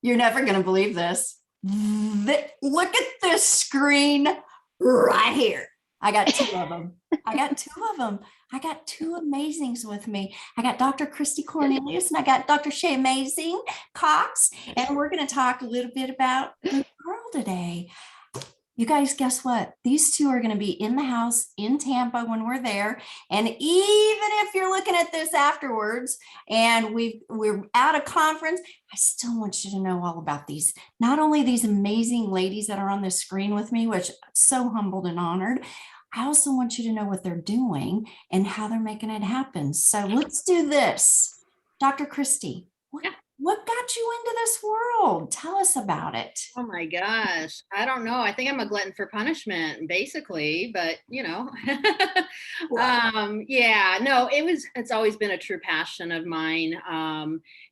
You're never going to believe this. Look at this screen right here. I got two of them. I got two of them. I got two amazings with me. I got Dr. Christy Cornelius and I got Dr. Shay Amazing Cox. And we're going to talk a little bit about Blue Pearl today. You guys, guess what? These two are going to be in the house in Tampa when we're there. And even if you're looking at this afterwards and we're at a conference, I still want you to know all about these, not only these amazing ladies that are on the screen with me, which I'm so humbled and honored. I also want you to know what they're doing and how they're making it happen. So let's do this. Dr. Christy, what got you into this world? Tell us about it. Oh my gosh. I don't know. I think I'm a glutton for punishment, basically, but yeah, no, it's always been a true passion of mine.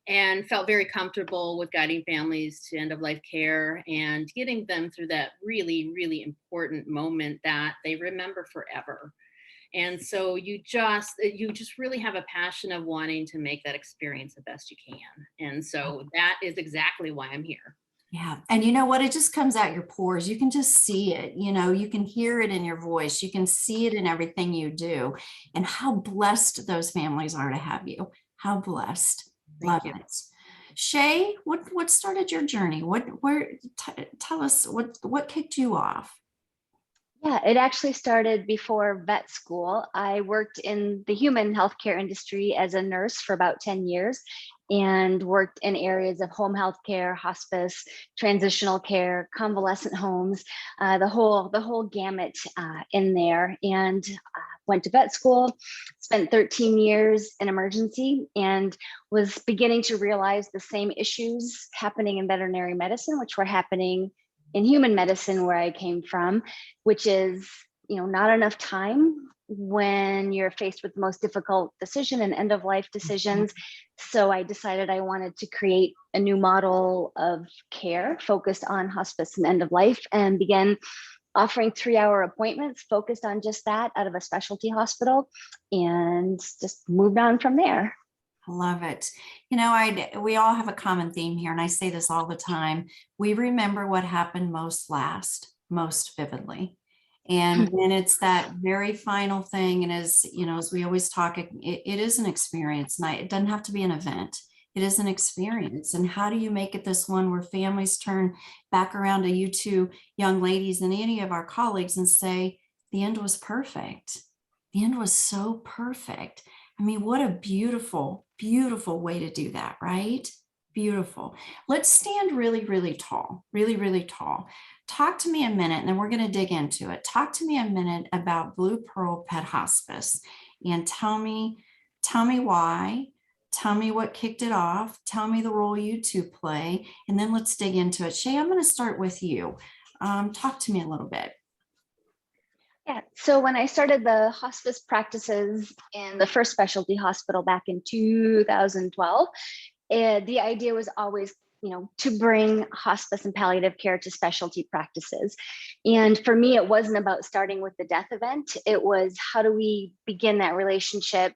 And felt very comfortable with guiding families to end of life care and getting them through that really, really important moment that they remember forever. And so you just really have a passion of wanting to make that experience the best you can. And so that is exactly why I'm here. Yeah. And you know what? It just comes out your pores. You can just see it. You can hear it in your voice. You can see it in everything you do. And how blessed those families are to have you. How blessed. Love it. Shay, what started your journey? Tell us what kicked you off? Yeah, it actually started before vet school. I worked in the human healthcare industry as a nurse for about 10 years and worked in areas of home health care, hospice, transitional care, convalescent homes, the whole gamut in there. And went to vet school, spent 13 years in emergency, and was beginning to realize the same issues happening in veterinary medicine, which were happening in human medicine where I came from, which is, not enough time when you're faced with the most difficult decision and end of life decisions. So I decided I wanted to create a new model of care focused on hospice and end of life, and began offering 3-hour appointments focused on just that out of a specialty hospital, and just moved on from there. I love it. We all have a common theme here, and I say this all the time. We remember what happened most vividly. And when it's that very final thing, and as we always talk, it is an experience. And it doesn't have to be an event. It is an experience. And how do you make it this one where families turn back around to you two young ladies and any of our colleagues and say, the end was perfect. The end was so perfect. I mean, what a beautiful, beautiful way to do that, right? Beautiful. Let's stand really, really tall, really, really tall. Talk to me a minute, and then we're going to dig into it. Talk to me a minute about BluePearl Pet Hospice, and tell me why, tell me what kicked it off, tell me the role you two play, and then let's dig into it. Shay, I'm going to start with you. Talk to me a little bit. Yeah, so when I started the hospice practices in the first specialty hospital back in 2012, the idea was always, to bring hospice and palliative care to specialty practices. And for me, it wasn't about starting with the death event. It was, how do we begin that relationship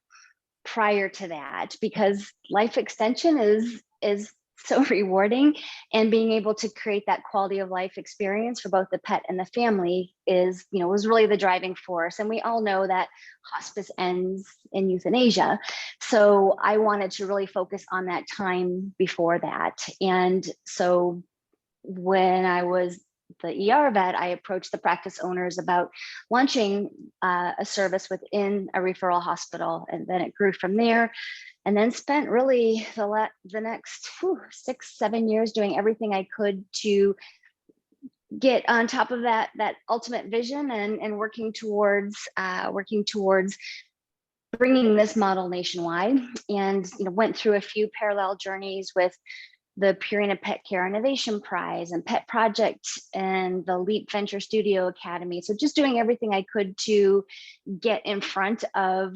prior to that? Because life extension is so rewarding, and being able to create that quality of life experience for both the pet and the family was really the driving force. And we all know that hospice ends in euthanasia. So I wanted to really focus on that time before that. And so when I was the ER vet, I approached the practice owners about launching a service within a referral hospital. And then it grew from there. And then spent really the next 6-7 years doing everything I could to get on top of that ultimate vision, and working towards bringing this model nationwide. And went through a few parallel journeys with the Purina Pet Care Innovation Prize and Pet Project and the Leap Venture Studio Academy. So just doing everything I could to get in front of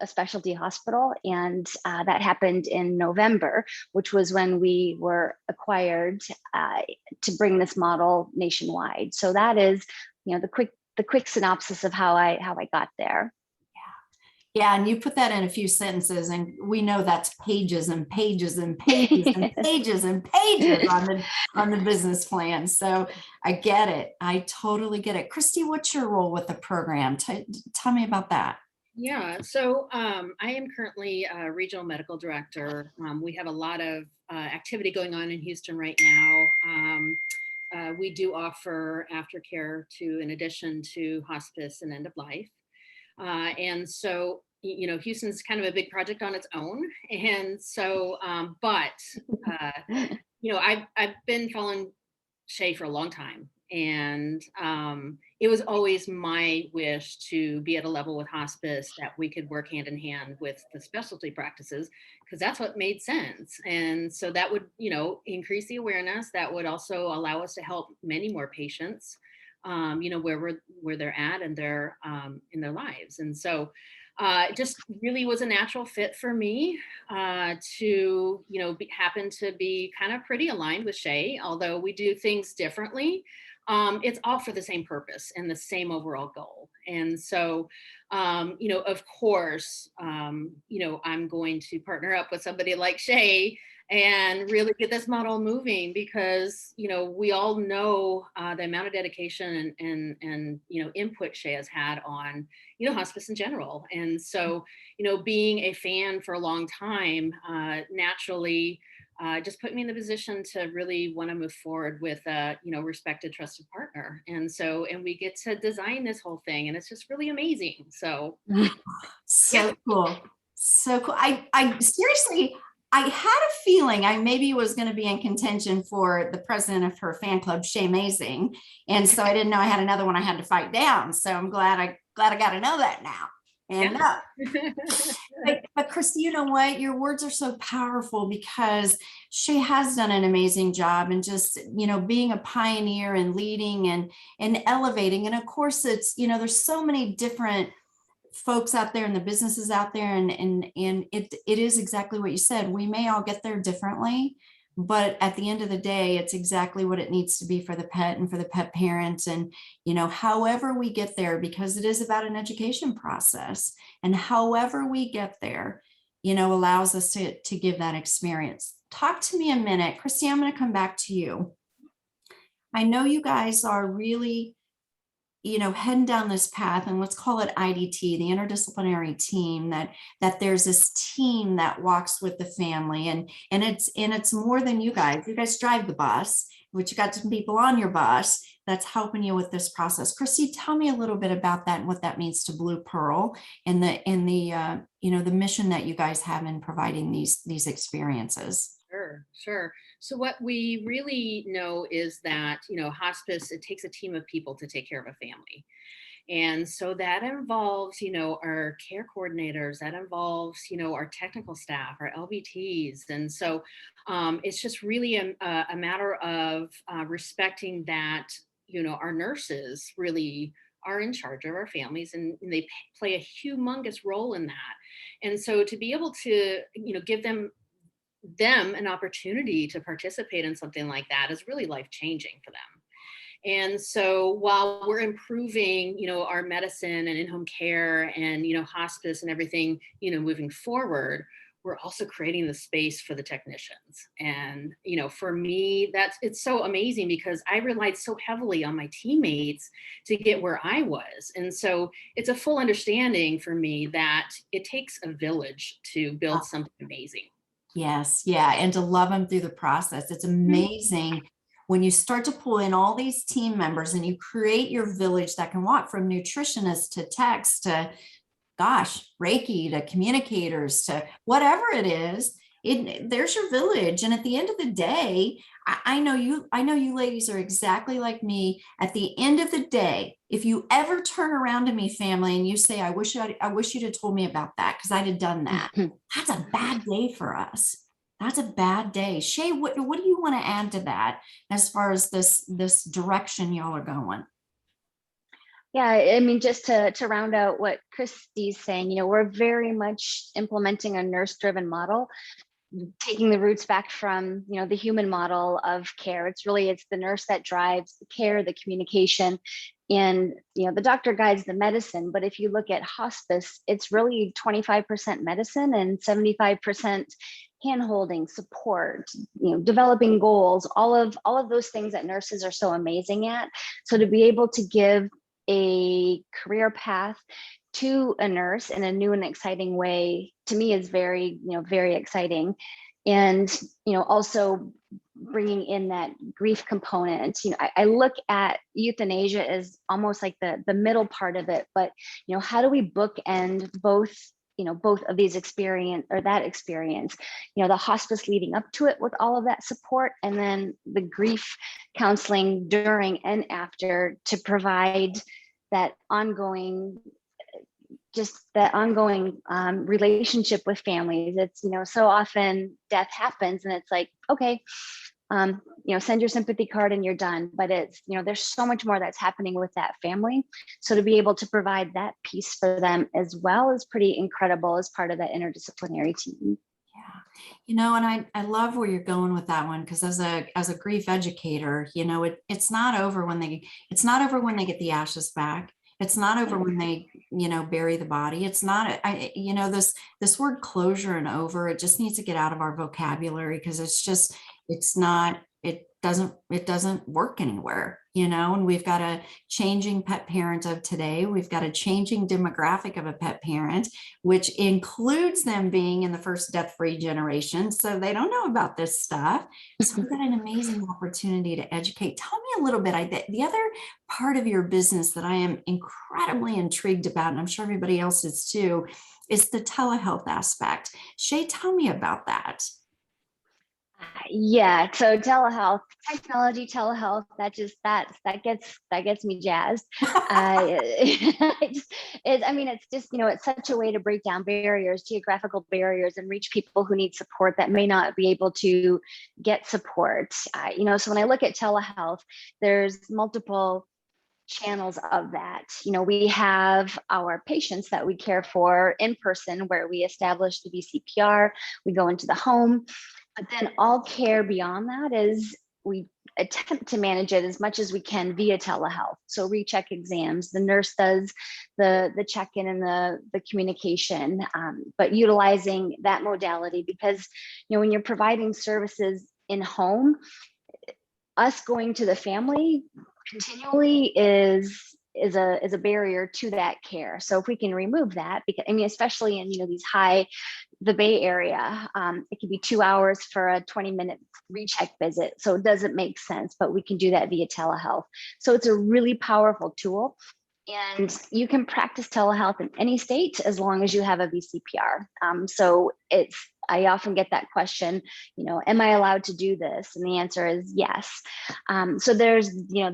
a specialty hospital. And that happened in November, which was when we were acquired to bring this model nationwide. So that is, the quick synopsis of how I got there. Yeah, and you put that in a few sentences, and we know that's pages and pages and pages and pages and pages on the business plan. So I get it. I totally get it. Christy, what's your role with the program? Tell me about that. Yeah, so I am currently a regional medical director. We have a lot of activity going on in Houston right now. We do offer aftercare in addition to hospice and end of life. And so, Houston's kind of a big project on its own. And so, I've been following Shay for a long time. And it was always my wish to be at a level with hospice that we could work hand in hand with the specialty practices, because that's what made sense. And so that would, increase the awareness. That would also allow us to help many more patients, where they're at and they're in their lives. And so it just really was a natural fit for me happen to be kind of pretty aligned with Shay, although we do things differently. It's all for the same purpose and the same overall goal. And so, of course, I'm going to partner up with somebody like Shay and really get this model moving, because we all know the amount of dedication and input Shay has had on hospice in general. And so being a fan for a long time naturally just put me in the position to really want to move forward with a respected, trusted partner. And we get to design this whole thing, and it's just really amazing. So So cool. So cool. I seriously, I had a feeling I maybe was going to be in contention for the president of her fan club, Shay Amazing. And so I didn't know I had another one I had to fight down. So I'm glad I got to know that now. And but Christy, you know what? Your words are so powerful, because Shay has done an amazing job, and just, being a pioneer and leading and elevating. And of course, it's, there's so many different folks out there and the businesses out there, and it is exactly what you said. We may all get there differently, but at the end of the day, it's exactly what it needs to be for the pet and for the pet parents. And however we get there, because it is about an education process, and however we get there allows us to give that experience. Talk to me a minute, Christy. I'm going to come back to you. I know you guys are really heading down this path, and let's call it IDT, the interdisciplinary team, that there's this team that walks with the family, and it's more than you guys. You guys drive the bus, but you got some people on your bus that's helping you with this process. Christy, tell me a little bit about that and what that means to BluePearl and the mission that you guys have in providing these experiences. Sure. So what we really know is that, hospice, it takes a team of people to take care of a family. And so that involves, our care coordinators, that involves, our technical staff, our LVTs. And so it's just really a matter of respecting that, our nurses really are in charge of our families, and they play a humongous role in that. And so to be able to, give them an opportunity to participate in something like that is really life-changing for them. And so while we're improving, our medicine and in-home care and, hospice and everything, moving forward, we're also creating the space for the technicians. And, for me, it's so amazing, because I relied so heavily on my teammates to get where I was. And so it's a full understanding for me that it takes a village to build something amazing. Yes. Yeah. And to love them through the process. It's amazing when you start to pull in all these team members and you create your village that can walk from nutritionists to techs to, Reiki to communicators to whatever it is. There's your village. And at the end of the day, I know you ladies are exactly like me. At the end of the day, if you ever turn around to me, family, and you say, I wish you'd have told me about that, because I'd have done that. That's a bad day for us. That's a bad day. Shay, what do you want to add to that as far as this direction y'all are going? Yeah, I mean, just to round out what Christy's saying, we're very much implementing a nurse-driven model. taking the roots back from, the human model of care. It's the nurse that drives the care, the communication, and the doctor guides the medicine. But if you look at hospice, it's really 25% medicine and 75% hand-holding, support, developing goals, all of those things that nurses are so amazing at. So to be able to give a career path to a nurse in a new and exciting way, to me, is very, very exciting. And also bringing in that grief component. I look at euthanasia as almost like the middle part of it, but how do we bookend both of these experience, or that experience, the hospice leading up to it with all of that support, and then the grief counseling during and after, to provide that ongoing relationship with families. It's, so often death happens and it's like, okay, send your sympathy card and you're done. But it's, there's so much more that's happening with that family. So to be able to provide that piece for them as well is pretty incredible as part of that interdisciplinary team. Yeah. And I love where you're going with that one, because as a grief educator, it's not over when they get the ashes back. It's not over when they, bury the body. It's not, this word closure and over, it just needs to get out of our vocabulary, because it doesn't work anywhere, and we've got a changing pet parent of today. We've got a changing demographic of a pet parent, which includes them being in the first death-free generation. So they don't know about this stuff. So we've got an amazing opportunity to educate. Tell me a little bit. The other part of your business that I am incredibly intrigued about, and I'm sure everybody else is too, is the telehealth aspect. Shay, tell me about that. Yeah, so telehealth, technology, telehealth, that gets me jazzed. It's just, it's such a way to break down barriers, geographical barriers, and reach people who need support that may not be able to get support. So when I look at telehealth, there's multiple channels of that. We have our patients that we care for in person, where we establish the VCPR, we go into the home. But then all care beyond that is we attempt to manage it as much as we can via telehealth. So recheck exams, the nurse does the check-in and the communication, but utilizing that modality, because when you're providing services in home, us going to the family continually is a barrier to that care. So if we can remove that, because especially in the Bay Area, it can be 2 hours for a 20-minute recheck visit. So it doesn't make sense, but we can do that via telehealth. So it's a really powerful tool. And you can practice telehealth in any state as long as you have a VCPR. So I often get that question, am I allowed to do this? And the answer is yes. So there's,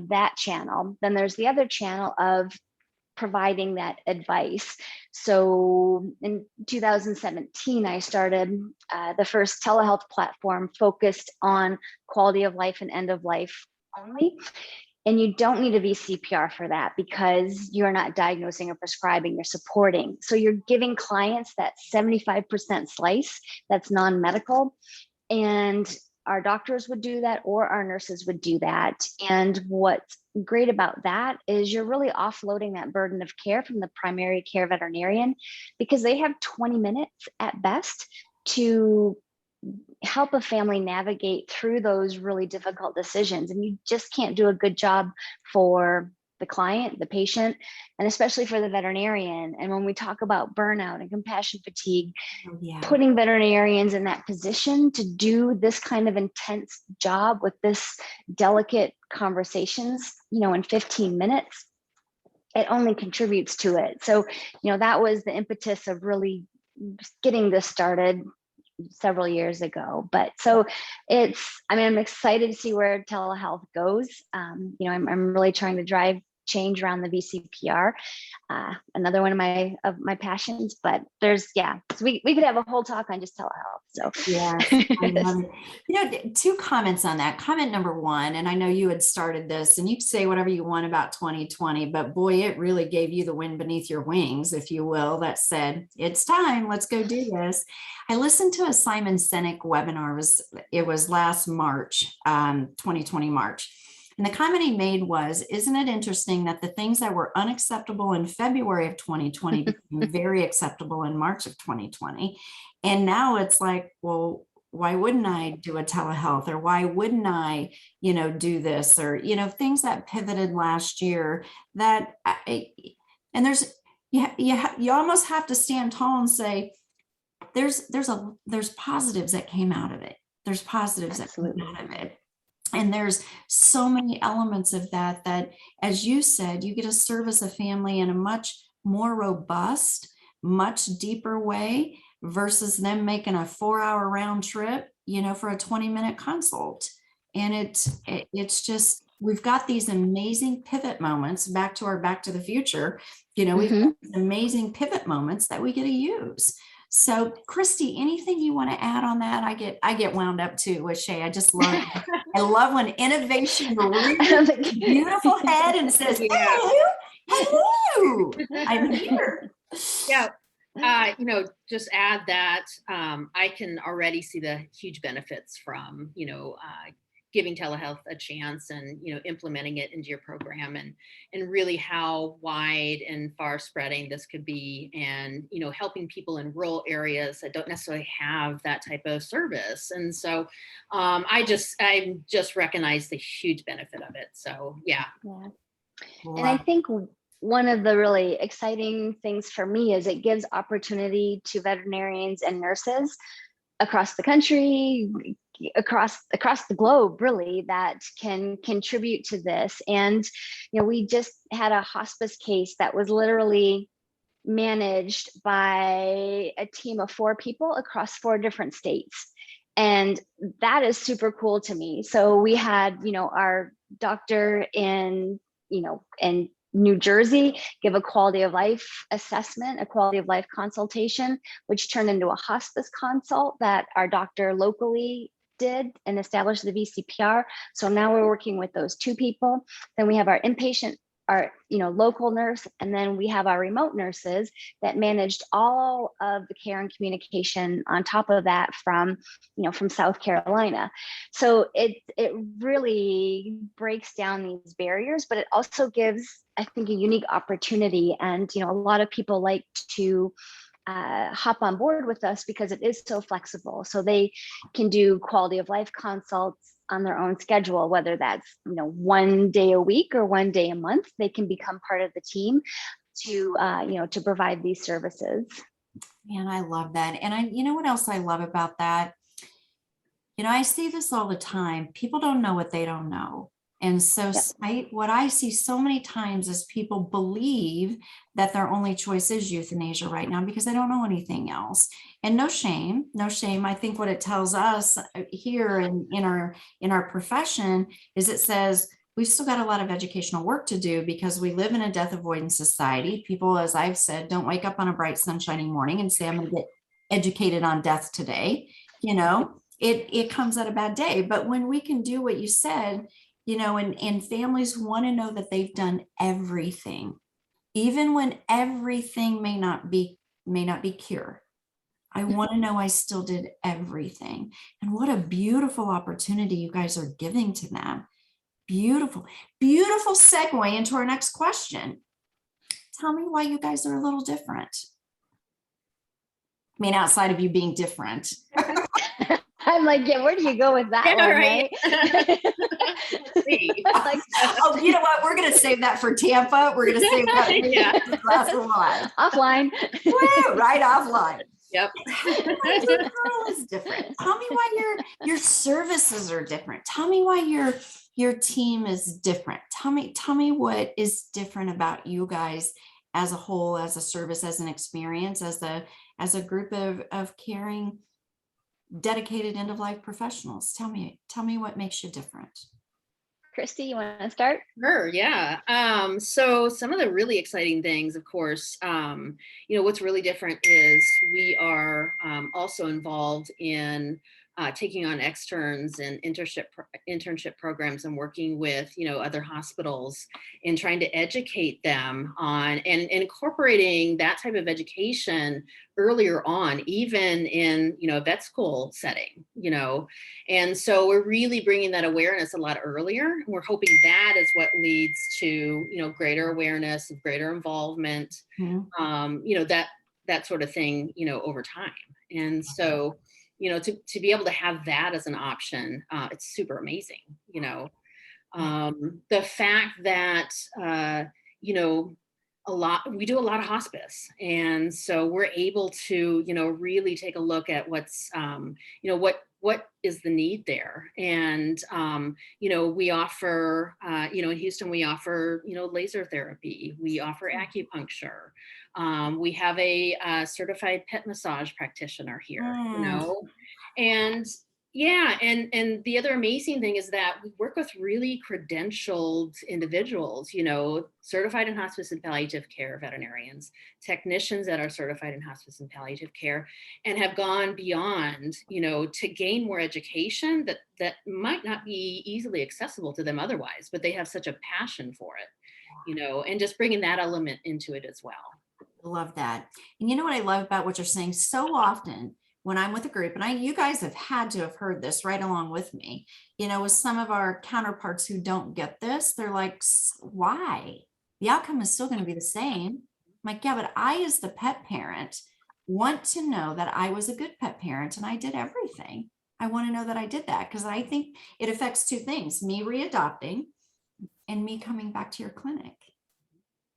that channel. Then there's the other channel of providing that advice. So in 2017, I started the first telehealth platform focused on quality of life and end of life only. And you don't need a VCPR for that, because you're not diagnosing or prescribing, you're supporting. So you're giving clients that 75% slice that's non-medical. And our doctors would do that, or our nurses would do that. And what's great about that is you're really offloading that burden of care from the primary care veterinarian, because they have 20 minutes at best to help a family navigate through those really difficult decisions. And you just can't do a good job for the client, the patient, and especially for the veterinarian. And when we talk about burnout and compassion fatigue, putting veterinarians in that position to do this kind of intense job with this delicate conversations, in 15 minutes, it only contributes to it. So, that was the impetus of really getting this started several years ago. But so I'm excited to see where telehealth goes. I'm really trying to drive change around the VCPR. Another one of my passions, but there's, so we could have a whole talk on just telehealth. So yeah, I love it. You know, two comments on that. Comment number one, and I know you had started this, and you can say whatever you want about 2020, but boy, it really gave you the wind beneath your wings, if you will, that said, it's time, let's go do this. I listened to a Simon Sinek webinar, it was last March, 2020 March. And the comment he made was, isn't it interesting that the things that were unacceptable in February of 2020 became very acceptable in March of 2020? And now it's like, well, why wouldn't I do a telehealth, or why wouldn't I, do this, or, things that pivoted last year and there's, you almost have to stand tall and say, there's positives that came out of it. There's positives Absolutely. that came out of it. And there's so many elements of that, as you said, you get to service a family in a much more robust, much deeper way versus them making a 4-hour round trip, for a 20-minute consult. And it's just, we've got these amazing pivot moments back to the future. We've got these amazing pivot moments that we get to use. So Christy, anything you want to add on that? I get wound up too with Shay. I just love it. I love when innovation rears its beautiful head and says, hello, I'm here. Yeah. Just add that I can already see the huge benefits from, giving telehealth a chance and, implementing it into your program, and really how wide and far spreading this could be, and, helping people in rural areas that don't necessarily have that type of service. And so I just recognize the huge benefit of it. So, yeah. Wow. And I think one of the really exciting things for me is it gives opportunity to veterinarians and nurses across the country, across the globe, really, that can contribute to this. And we just had a hospice case that was literally managed by a team of 4 people across 4 different states, and that is super cool to me. So we had our doctor in New Jersey give a quality of life assessment, a quality of life consultation, which turned into a hospice consult that our doctor locally did and established the VCPR. So now we're working with those 2 people. Then we have our inpatient, our local nurse, and then we have our remote nurses that managed all of the care and communication on top of that from South Carolina. So it really breaks down these barriers, but it also gives, I think, a unique opportunity. And a lot of people like to hop on board with us because it is so flexible. So they can do quality of life consults on their own schedule, whether that's 1 day a week or 1 day a month. They can become part of the team to provide these services. Man, I love that. And you know what else I love about that? I see this all the time. People don't know what they don't know. And so what I see so many times is people believe that their only choice is euthanasia right now because they don't know anything else. And no shame. I think what it tells us here in our profession is it says we've still got a lot of educational work to do because we live in a death avoidance society. People, as I've said, don't wake up on a bright sunshiny morning and say, I'm going to get educated on death today. It comes at a bad day. But when we can do what you said, and families want to know that they've done everything, even when everything may not be cure. I want to know I still did everything. And what a beautiful opportunity you guys are giving to them. Beautiful, beautiful segue into our next question. Tell me why you guys are a little different. I mean, outside of you being different. I'm like, where do you go with that one, right? Like, oh, you know what? We're going to save that for Tampa. We're going to save that glass of wine. Offline. Woo, right offline. Yep. Is different. Tell me why your services are different. Tell me why your team is different. Tell me what is different about you guys as a whole, as a service, as an experience, as a group of caring, dedicated end-of-life professionals. Tell me what makes you different. Christy, you want to start? Sure, yeah. So some of the really exciting things, of course, what's really different is we are also involved in taking on externs and internship programs and working with, other hospitals and trying to educate them on and incorporating that type of education earlier on, even in, vet school setting, and so we're really bringing that awareness a lot earlier. And we're hoping that is what leads to, greater awareness, greater involvement, that sort of thing, over time. And so, to be able to have that as an option, it's super amazing. The fact that, we do a lot of hospice. And so we're able to, really take a look at what's, what is the need there. And, we offer, in Houston, we offer, laser therapy, we offer acupuncture. We have a certified pet massage practitioner here, and yeah, and the other amazing thing is that we work with really credentialed individuals, certified in hospice and palliative care veterinarians, technicians that are certified in hospice and palliative care, and have gone beyond, to gain more education that might not be easily accessible to them otherwise, but they have such a passion for it, and just bringing that element into it as well. I love that. And you know what I love about what you're saying? So often when I'm with a group, and you guys have had to have heard this right along with me, with some of our counterparts who don't get this, they're like, why? The outcome is still going to be the same. I'm like, yeah, but I, as the pet parent, want to know that I was a good pet parent and I did everything. I want to know that I did that because I think it affects two things, me readopting and me coming back to your clinic.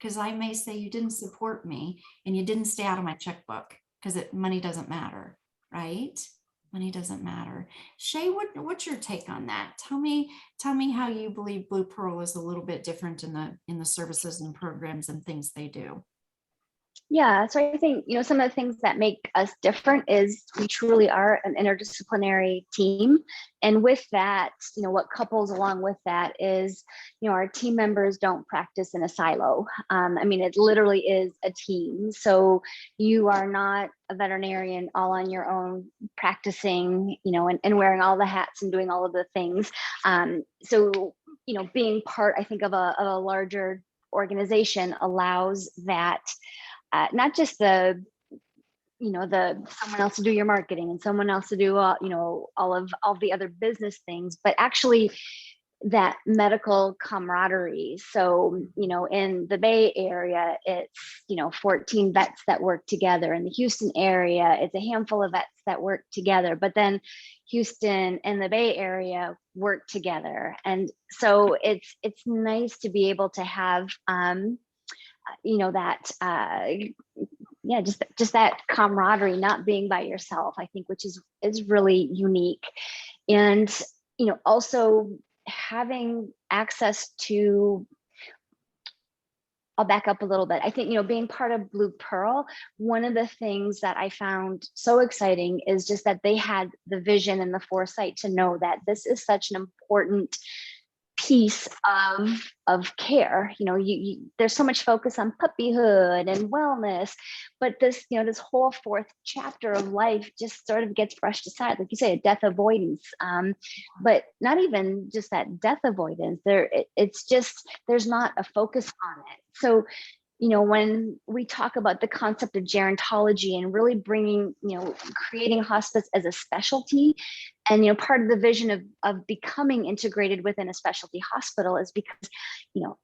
Because I may say you didn't support me and you didn't stay out of my checkbook because money doesn't matter, right? Money doesn't matter. Shay, what's your take on that? Tell me how you believe BluePearl is a little bit different in the services and programs and things they do. Yeah, so I think, some of the things that make us different is we truly are an interdisciplinary team. And with that, what couples along with that is, our team members don't practice in a silo. It literally is a team. So you are not a veterinarian all on your own practicing, and wearing all the hats and doing all of the things. So, being part, I think, of a larger organization allows that. Not just the someone else to do your marketing and someone else to do all the other business things, but actually that medical camaraderie. So, in the Bay Area, it's, 14 vets that work together. In the Houston area, it's a handful of vets that work together, but then Houston and the Bay Area work together. And so it's nice to be able to have, just that camaraderie, not being by yourself, I think, which is really unique. And, also having access to, I'll back up a little bit. I think, being part of BluePearl, one of the things that I found so exciting is just that they had the vision and the foresight to know that this is such an important piece of care. There's so much focus on puppyhood and wellness, but this whole fourth chapter of life just sort of gets brushed aside, like you say, a death avoidance, but not even just that death avoidance. It's just there's not a focus on it. So when we talk about the concept of gerontology and really bringing, creating hospice as a specialty, and, part of the vision of becoming integrated within a specialty hospital is because,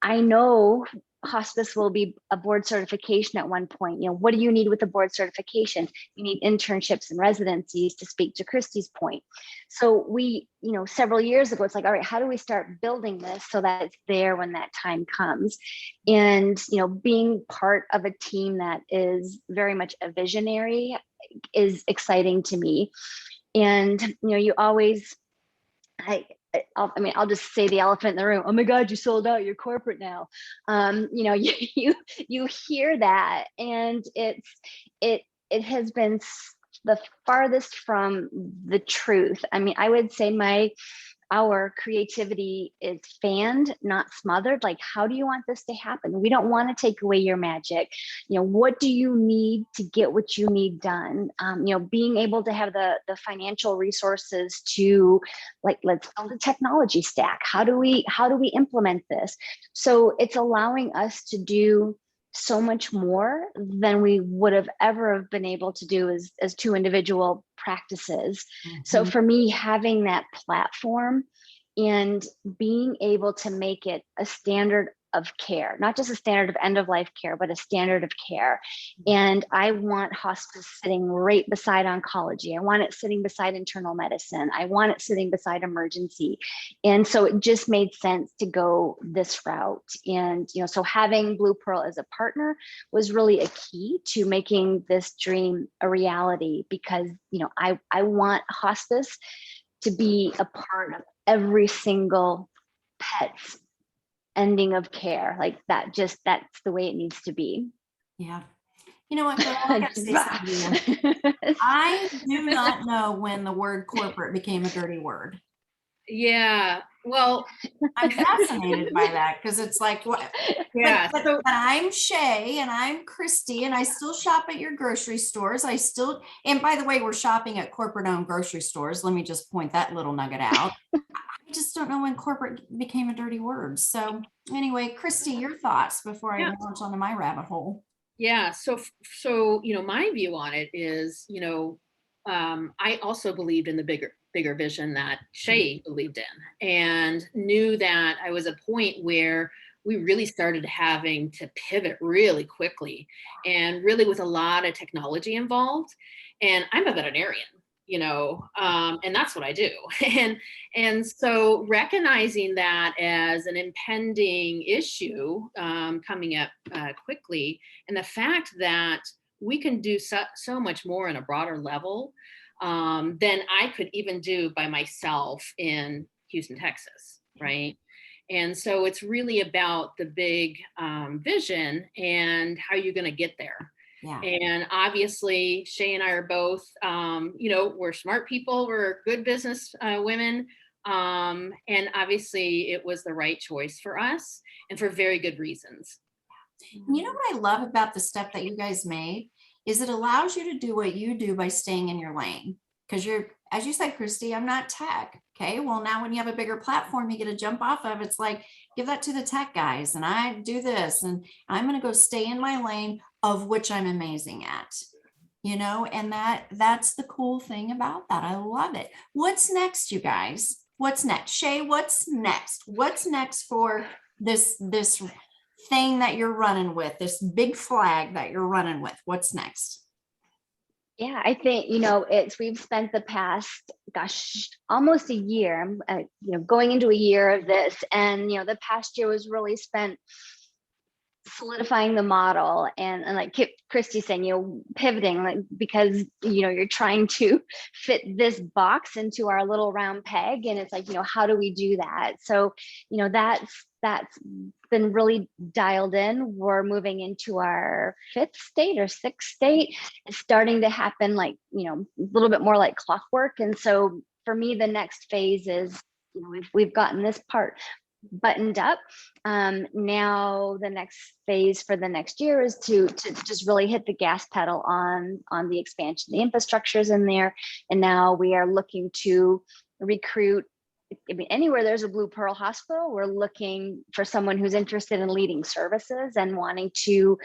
I know hospice will be a board certification at one point. What do you need with the board certification? You need internships and residencies, to speak to Christy's point. So we, several years ago, it's like, all right, how do we start building this so that it's there when that time comes? And, being part of a team that is very much a visionary is exciting to me. And, you always, I'll just say the elephant in the room. Oh my God, you sold out. You're corporate now. You hear that, and it has been the farthest from the truth. I would say my our creativity is fanned, not smothered. Like, how do you want this to happen? We don't want to take away your magic. What do you need to get what you need done? Being able to have the financial resources to, like, let's build a technology stack. How do we implement this? So it's allowing us to do so much more than we would have ever been able to do as two individual practices. So for me, having that platform and being able to make it a standard of care, not just a standard of end of life care, but a standard of care. And I want hospice sitting right beside oncology. I want it sitting beside internal medicine. I want it sitting beside emergency. And so it just made sense to go this route. And, so having BluePearl as a partner was really a key to making this dream a reality, because, I want hospice to be a part of every single pet's ending of care. Like that's the way it needs to be. Yeah. You know what, girl, I gotta say something to you. I do not know when the word corporate became a dirty word. Yeah. Well, I'm fascinated by that, because it's like, what? Yeah. But I'm Shay and I'm Christy, and I still shop at your grocery stores. And by the way, we're shopping at corporate owned grocery stores. Let me just point that little nugget out. I just don't know when corporate became a dirty word. So anyway, Christy, your thoughts before I launch onto my rabbit hole. Yeah. So, my view on it is, I also believed in the bigger vision that Shay believed in, and knew that I was at a point where we really started having to pivot really quickly, and really with a lot of technology involved. And I'm a veterinarian, and that's what I do. And so recognizing that as an impending issue coming up quickly, and the fact that we can do so much more on a broader level than I could even do by myself in Houston, Texas, right? And so it's really about the big vision and how you're going to get there. Yeah. And obviously, Shay and I are both, we're smart people, we're good business women. And obviously, it was the right choice for us, and for very good reasons. You know what I love about the step that you guys made is it allows you to do what you do by staying in your lane. Because as you said, Christy, I'm not tech. Okay. Well, now when you have a bigger platform you get to jump off of, it's like, give that to the tech guys and I do this, and I'm going to go stay in my lane, of which I'm amazing at, and that's the cool thing about that. I love it. What's next, you guys? What's next? Shay, what's next? What's next for this thing that you're running with, this big flag that you're running with? What's next? Yeah, I think, we've spent the past, almost a year, going into a year of this. And, the past year was really spent solidifying the model and like Christy saying, pivoting, like, because, you're trying to fit this box into our little round peg. And it's like, how do we do that? So, that's been really dialed in. We're moving into our 5th state or 6th state. It's starting to happen like, a little bit more like clockwork. And so for me, the next phase is, we've gotten this part buttoned up. Now the next phase for the next year is to just really hit the gas pedal on the expansion. The infrastructure's in there. And now we are looking to recruit. Anywhere there's a BluePearl hospital, we're looking for someone who's interested in leading services and wanting to,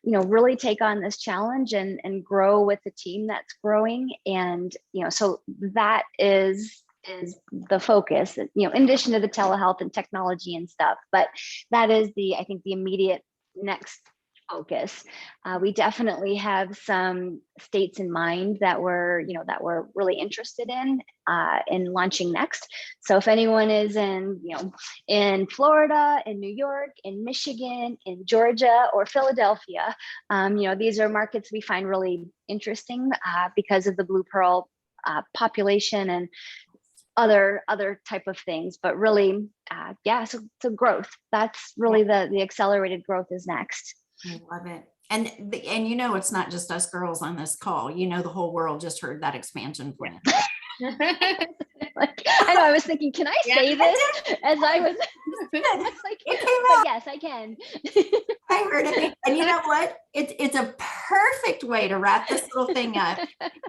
really take on this challenge and grow with the team that's growing. And, so that is the focus, in addition to the telehealth and technology and stuff. But that is I think the immediate next focus. We definitely have some states in mind that we're really interested in launching next. So if anyone is in Florida, in New York, in Michigan, in Georgia, or Philadelphia, these are markets we find really interesting because of the BluePearl population and other type of things. But really, so growth. That's really the accelerated growth is next. I love it. And it's not just us girls on this call. The whole world just heard that expansion plan. Like, I know, I was thinking, can I Yeah. say this as I was, I was like, It came but out. yes, I can. I heard it. And you know what? It's a perfect way to wrap this little thing up,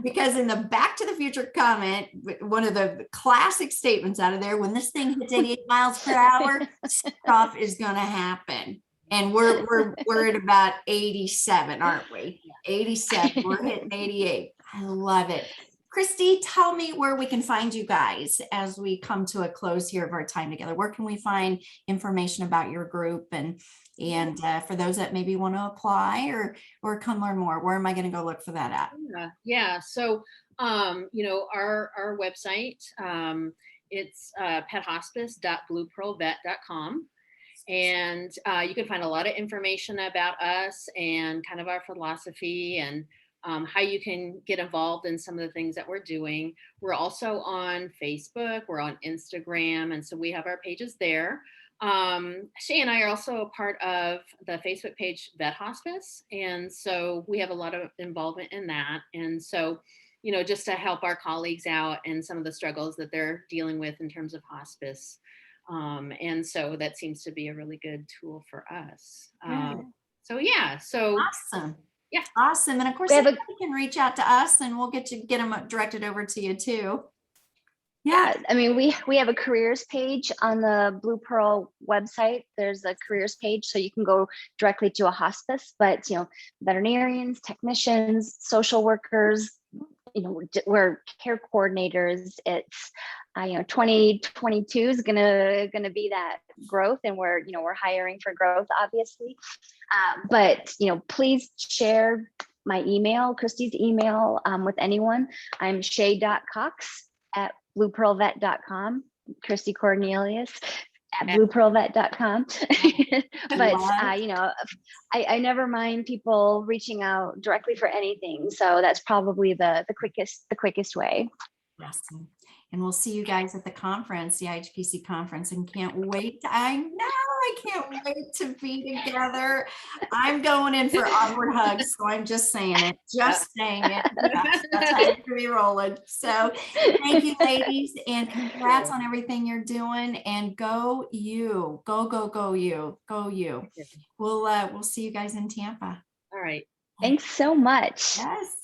because in the Back to the Future comment, one of the classic statements out of there, when this thing hits 88 miles per hour, stuff is going to happen. And we're at about 87, aren't we? 87. We're hitting 88. I love it. Christy, tell me where we can find you guys as we come to a close here of our time together. Where can we find information about your group, and for those that maybe want to apply or come learn more, where am I going to go look for that at? Yeah. So, our website, it's pethospice.bluepearlvet.com. And you can find a lot of information about us and kind of our philosophy, and how you can get involved in some of the things that we're doing. We're also on Facebook, we're on Instagram, and so we have our pages there. Shay and I are also a part of the Facebook page Vet Hospice, and so we have a lot of involvement in that. And so, just to help our colleagues out and some of the struggles that they're dealing with in terms of hospice. And so that seems to be a really good tool for us. So Awesome. Yeah. Awesome. And of course, you can reach out to us and we'll get them directed over to you too. Yeah, I mean, we have a careers page on the Blue Pearl website. There's a careers page, so you can go directly to a hospice, but veterinarians, technicians, social workers, we're care coordinators. It's 2022 is gonna be that growth, and we're hiring for growth, obviously. But please share my email, Christy's email, with anyone. I'm shay.cox@bluepearlvet.com, Christy Cornelius at bluepearlvet.com. But I never mind people reaching out directly for anything, so that's probably the quickest way. Awesome. And we'll see you guys at the conference, the IAAHPC conference, and can't wait. I can't wait to be together. I'm going in for awkward hugs, so I'm just saying it. Yes, that's how it's gonna be rolling. So thank you, ladies, and congrats on everything you're doing. And go you, go you. We'll see you guys in Tampa. All right. Thanks so much. Yes.